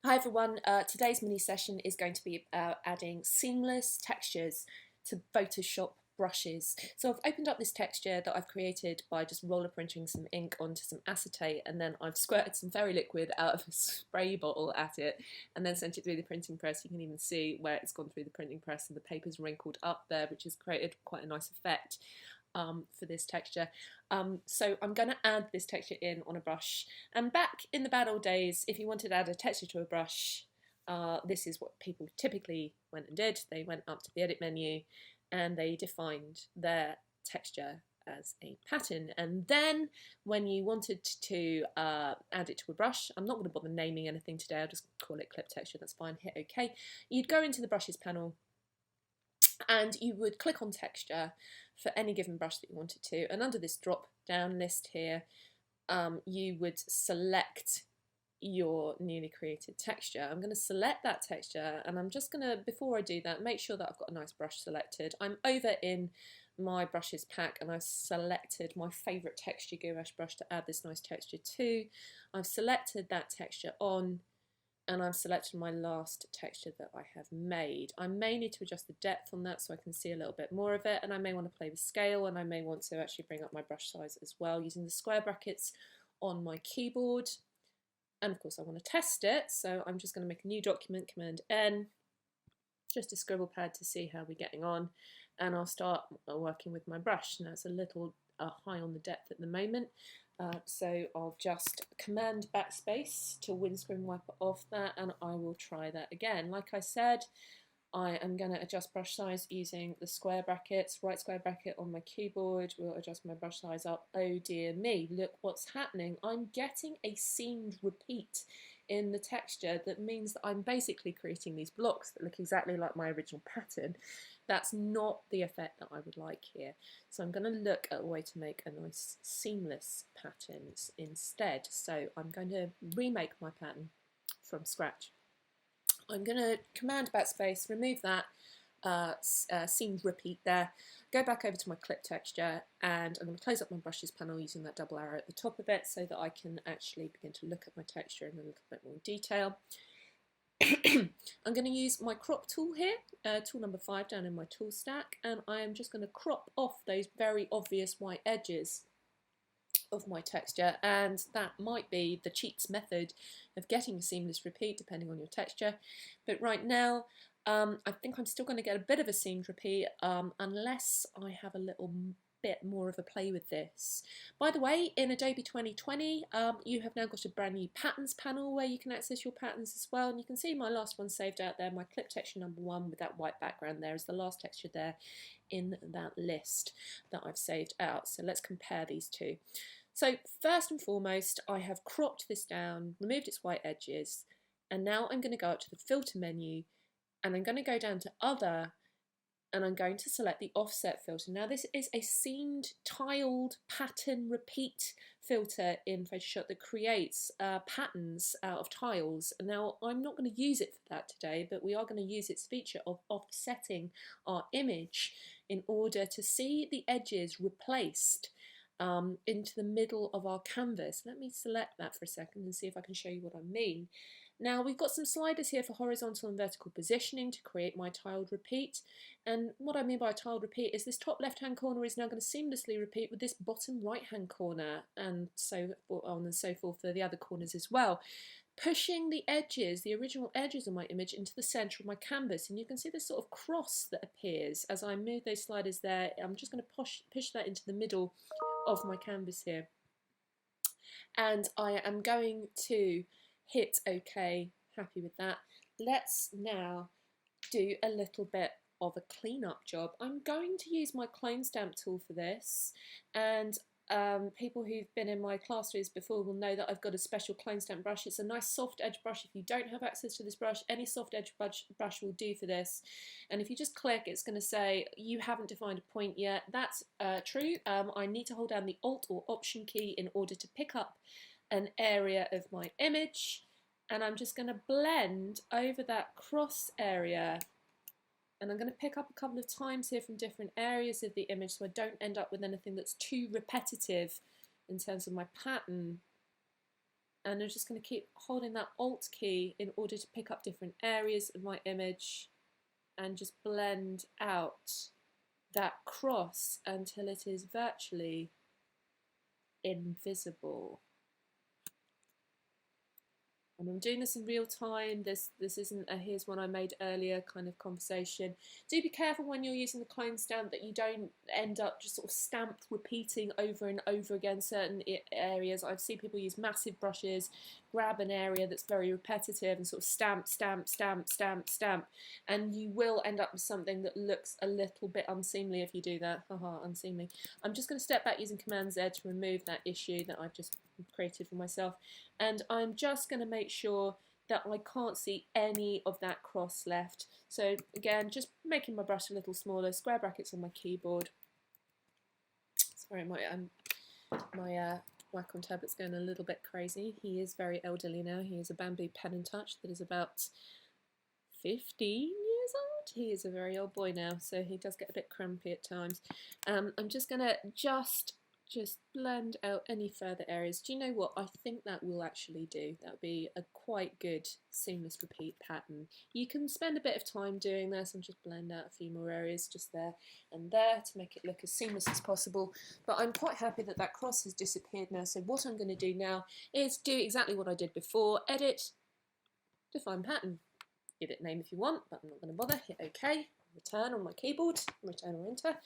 Hi everyone, today's mini session is going to be about adding seamless textures to Photoshop brushes. So I've opened up this texture that I've created by just roller printing some ink onto some acetate, and then I've squirted some fairy liquid out of a spray bottle at it and then sent it through the printing press. You can even see where it's gone through the printing press and the paper's wrinkled up there, which has created quite a nice effect for this texture. So I'm going to add this texture in on a brush. And back in the bad old days, if you wanted to add a texture to a brush, this is what people typically went and did. They went up to the edit menu and they defined their texture as a pattern. And then when you wanted to add it to a brush, I'm not going to bother naming anything today, I'll just call it clip texture, that's fine, hit OK. You'd go into the brushes panel and you would click on texture for any given brush that you wanted to, and under this drop down list here you would select your newly created texture. I'm going to select that texture, and I'm just going to, before I do that, make sure that I've got a nice brush selected. I'm over in my brushes pack and I've selected my favourite texture gouache brush to add this nice texture to. I've selected that texture on, and I've selected my last texture that I have made. I may need to adjust the depth on that so I can see a little bit more of it, and I may want to play with scale, and I may want to actually bring up my brush size as well using the square brackets on my keyboard. And of course I want to test it, so I'm just going to make a new document, Command N, just a scribble pad to see how we're getting on, and I'll start working with my brush. Now it's a little high on the depth at the moment, so I'll just Command Backspace to windscreen wiper off that, and I will try that again. Like I said, I am going to adjust brush size using the square brackets. Right square bracket on my keyboard will adjust my brush size up. Oh dear me, look what's happening. I'm getting a seamed repeat in the texture. That means that I'm basically creating these blocks that look exactly like my original pattern. That's not the effect that I would like here. So I'm going to look at a way to make a nice seamless patterns instead. So I'm going to remake my pattern from scratch. I'm going to Command Backspace, remove that seamed repeat there, go back over to my clip texture, and I'm going to close up my brushes panel using that double arrow at the top of it so that I can actually begin to look at my texture in a little bit more detail. I'm going to use my crop tool here, tool number 5 down in my tool stack, and I am just going to crop off those very obvious white edges of my texture, and that might be the cheats method of getting a seamless repeat depending on your texture. But right now I think I'm still going to get a bit of a seamed repeat unless I have a little bit more of a play with this. By the way, in Adobe 2020 you have now got a brand new patterns panel where you can access your patterns as well, and you can see my last one saved out there. My clip texture number 1 with that white background there is the last texture there in that list that I've saved out. So let's compare these two. So first and foremost, I have cropped this down, removed its white edges, and now I'm going to go up to the filter menu, and I'm going to go down to other, and I'm going to select the offset filter. Now this is a seamed tiled pattern repeat filter in Photoshop that creates patterns out of tiles. Now I'm not going to use it for that today, but we are going to use its feature of offsetting our image in order to see the edges replaced into the middle of our canvas. Let me select that for a second and see if I can show you what I mean. Now we've got some sliders here for horizontal and vertical positioning to create my tiled repeat, and what I mean by a tiled repeat is this top left hand corner is now going to seamlessly repeat with this bottom right hand corner, and so on and so forth for the other corners as well, pushing the edges, the original edges of my image into the centre of my canvas. And you can see this sort of cross that appears as I move those sliders there. I'm just going to push that into the middle of my canvas here, and I am going to hit OK. Happy with that. Let's now do a little bit of a cleanup job. I'm going to use my clone stamp tool for this, and people who've been in my classes before will know that I've got a special clone stamp brush. It's a nice soft edge brush. If you don't have access to this brush, any soft edge brush will do for this. And if you just click, it's going to say you haven't defined a point yet. That's true. I need to hold down the Alt or Option key in order to pick up an area of my image, and I'm just going to blend over that cross area, and I'm going to pick up a couple of times here from different areas of the image so I don't end up with anything that's too repetitive in terms of my pattern. And I'm just going to keep holding that Alt key in order to pick up different areas of my image and just blend out that cross until it is virtually invisible. And I'm doing this in real time. This isn't a here's one I made earlier kind of conversation. Do be careful when you're using the clone stamp that you don't end up just sort of stamp repeating over and over again certain areas. I've seen people use massive brushes, grab an area that's very repetitive and sort of stamp, stamp, stamp, stamp, stamp, and you will end up with something that looks a little bit unseemly if you do that. Haha, unseemly. I'm just going to step back using Command Z to remove that issue that I've just created for myself, and I'm just going to make sure that I can't see any of that cross left. So again, just making my brush a little smaller, square brackets on my keyboard. Sorry, my Wacom tablet's going a little bit crazy. He is very elderly now. He is a Bamboo Pen and Touch that is about 15 years old. He is a very old boy now, so he does get a bit crampy at times. I'm just going to just blend out any further areas. Do you know what? I think that will actually do. That'll be a quite good seamless repeat pattern. You can spend a bit of time doing this and just blend out a few more areas just there and there to make it look as seamless as possible. But I'm quite happy that that cross has disappeared now. So what I'm going to do now is do exactly what I did before. Edit, define pattern. Give it a name if you want, but I'm not going to bother. Hit OK. Return on my keyboard, return or enter,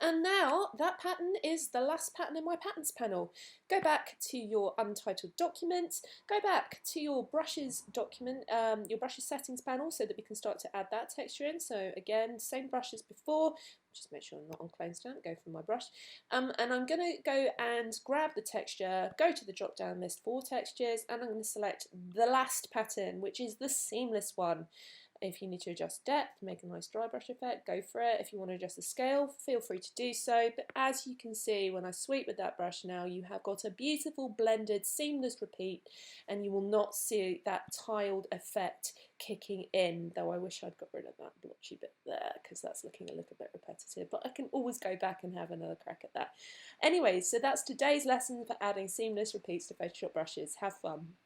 and now that pattern is the last pattern in my patterns panel. Go back to your untitled document, go back to your brushes document, your brushes settings panel, so that we can start to add that texture in. So again, same brush as before, just make sure I'm not on clone stamp, go for my brush, and I'm going to go and grab the texture, go to the drop down list for textures, and I'm going to select the last pattern, which is the seamless one. If you need to adjust depth, make a nice dry brush effect, go for it. If you want to adjust the scale, feel free to do so. But as you can see, when I sweep with that brush now, you have got a beautiful blended seamless repeat, and you will not see that tiled effect kicking in, though I wish I'd got rid of that blotchy bit there because that's looking a little bit repetitive, but I can always go back and have another crack at that. Anyway, so that's today's lesson for adding seamless repeats to Photoshop brushes. Have fun.